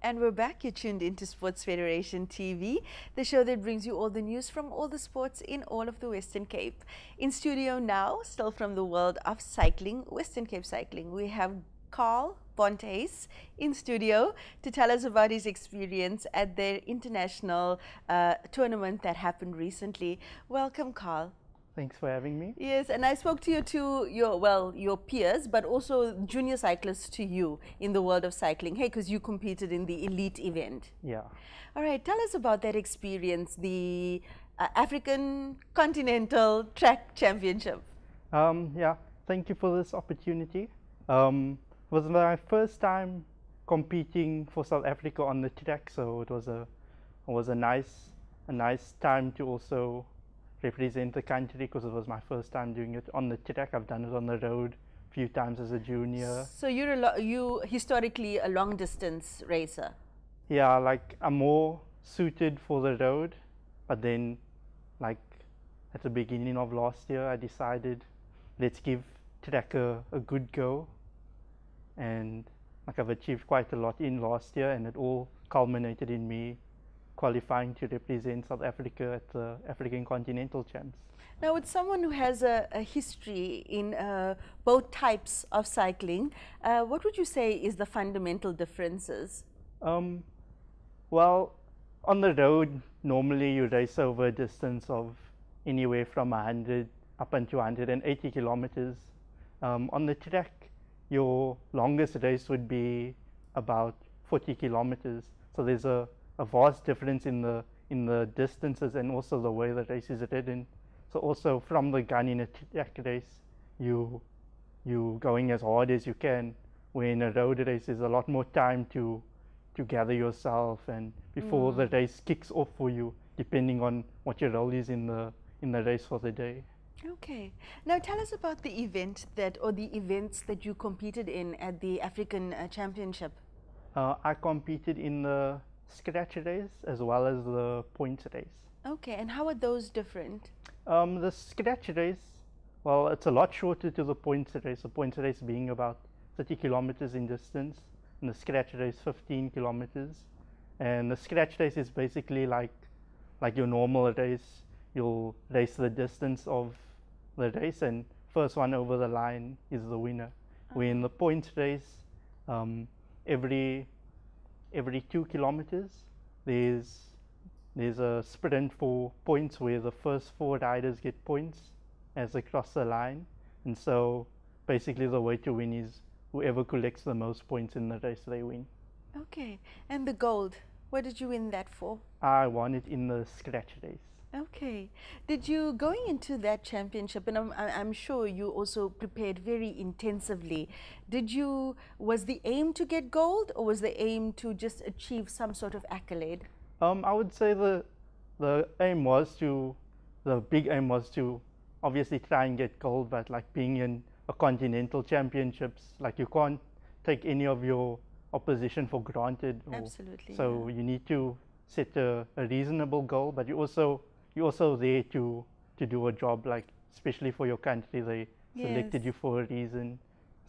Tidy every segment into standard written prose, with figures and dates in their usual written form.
And we're back. You're tuned into Sports Federation TV, the show that brings you all the news from all the sports in all of the Western Cape. In studio now, still from the world of cycling, Western Cape cycling, we have Carl Bonthuys in studio to tell us about his experience at their international tournament that happened recently. Welcome, Carl. Thanks for having me. Yes, and I spoke to your peers, but also junior cyclists to you in the world of cycling. Hey, because you competed in the elite event. Yeah. All right, tell us about that experience, the African Continental Track Championship. Yeah, thank you for this opportunity. It was my first time competing for South Africa on the track, so it was a nice time to also represent the country, because it was my first time doing it on the track. I've done it on the road a few times as a junior. So you historically a long distance racer? Yeah, like I'm more suited for the road, but then like at the beginning of last year I decided let's give track a good go, and like I've achieved quite a lot in last year, and it all culminated in me qualifying to represent South Africa at the African Continental Champs. Now, with someone who has a history in both types of cycling, what would you say is the fundamental differences? Well, on the road, normally you race over a distance of anywhere from 100 up until 180 kilometers. On the track, your longest race would be about 40 kilometers. So there's a vast difference in the distances and also the way the race is ridden. So also from the gun in a track race, you going as hard as you can. Where in a road race, there's a lot more time to gather yourself and before the race kicks off for you, depending on what your role is in the race for the day. Okay. Now tell us about the event or the events that you competed in at the African Championship. I competed in the scratch race as well as the points race. Okay, and how are those different? The scratch race, well, it's a lot shorter to the points race. The points race being about 30 kilometers in distance, and the scratch race 15 kilometers. And the scratch race is basically like your normal race. You'll race the distance of the race, and first one over the line is the winner. Where in the points race, every 2 kilometers, there's a sprint for points where the first 4 riders get points as they cross the line. And so basically the way to win is whoever collects the most points in the race, they win. Okay, and the gold, what did you win that for? I won it in the scratch race. Okay. Did you, going into that championship, and I'm sure you also prepared very intensively, was the aim to get gold, or was the aim to just achieve some sort of accolade? I would say the big aim was to obviously try and get gold, but like being in a Continental Championships, like you can't take any of your opposition for granted. Absolutely. So you need to set a reasonable goal, but you're also there to do a job, like especially for your country. They selected you for a reason.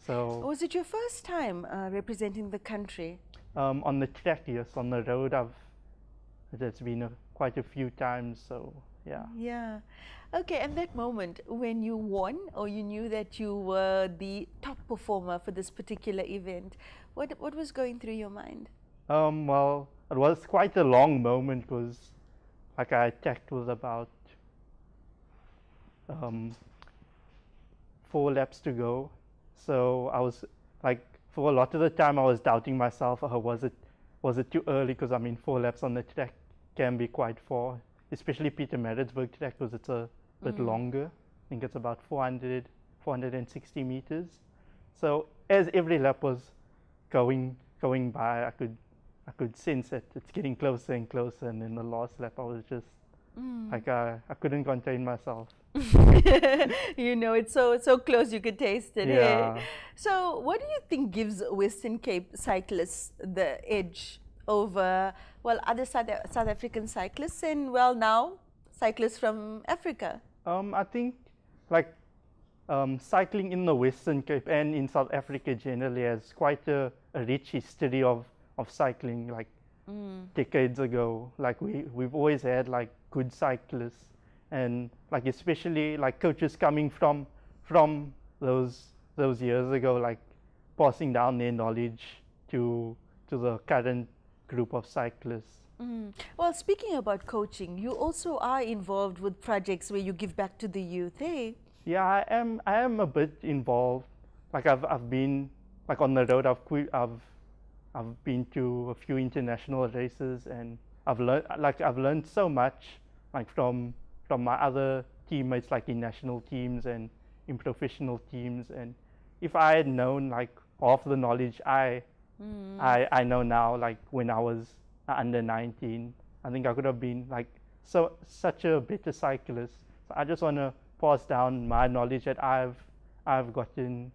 So was it your first time representing the country? On the track, yes. On the road, it's been quite a few times. So yeah. Yeah. Okay. And that moment when you won, or you knew that you were the top performer for this particular event, what was going through your mind? Well, it was quite a long moment, because like I attacked with about 4 laps to go. So I was like, for a lot of the time I was doubting myself. Was it too early? Because I mean, 4 laps on the track can be quite far, especially Pietermaritzburg track, because it's a bit longer. I think it's about 460 meters. So as every lap was going by, I could sense it. It's getting closer and closer, and in the last lap I was just like I couldn't contain myself. You know, it's so close, you could taste it. Yeah. Hey? So what do you think gives Western Cape cyclists the edge over, well, other South African cyclists, and well, now cyclists from Africa? I think like cycling in the Western Cape and in South Africa generally has quite a rich history of of cycling like decades ago. Like we've always had like good cyclists, and like especially like coaches coming from those years ago, like passing down their knowledge to the current group of cyclists. Well, speaking about coaching, you also are involved with projects where you give back to the youth, hey? Yeah, I am a bit involved. Like I've been like on the road. I've been to a few international races, and I've learned so much like from my other teammates, like in national teams and in professional teams. And if I had known like half the knowledge I know now, like when I was under 19, I think I could have been like such a better cyclist. So I just want to pass down my knowledge that I've gotten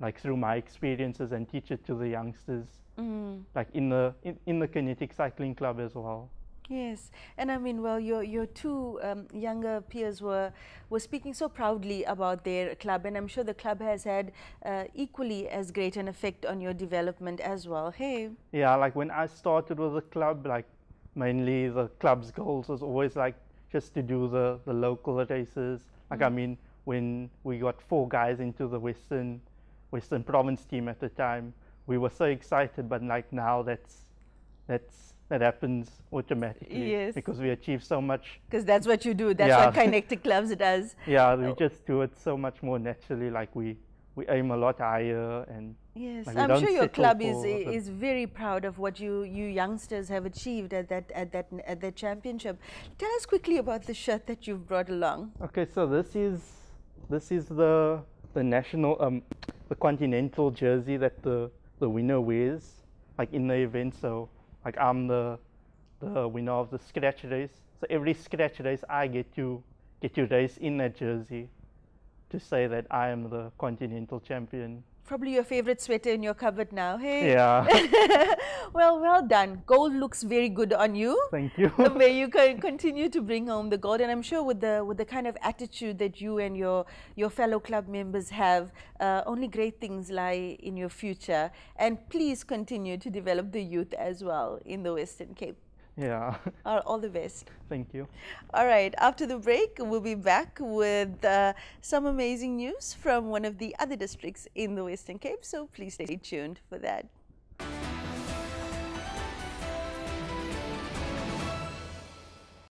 like through my experiences and teach it to the youngsters, like in the kinetic cycling club as well. Yes, and I mean, well, your two younger peers were speaking so proudly about their club, and I'm sure the club has had equally as great an effect on your development as well. Hey. Yeah, like when I started with the club, like mainly the club's goals was always like just to do the local races. Like I mean, when we got 4 guys into the Western Province team at the time, we were so excited. But like now, that happens automatically. Yes. Because we achieve so much. Because that's what you do. That's what Kinetic Clubs does. Yeah, we just do it so much more naturally. Like we aim a lot higher, and yes, like I'm sure your club is very proud of what you youngsters have achieved at that championship. Tell us quickly about the shirt that you've brought along. Okay, so this is the national the Continental jersey that the winner wears like in the event. So like I'm the winner of the scratch race. So every scratch race I get to race in that jersey to say that I am the Continental champion. Probably your favorite sweater in your cupboard now, hey? Yeah. Well done. Gold looks very good on you. Thank you. May you continue to bring home the gold, and I'm sure with the kind of attitude that you and your fellow club members have, only great things lie in your future. And please continue to develop the youth as well in the Western Cape. Yeah. All the best. Thank you. All right. After the break, we'll be back with some amazing news from one of the other districts in the Western Cape. So please stay tuned for that.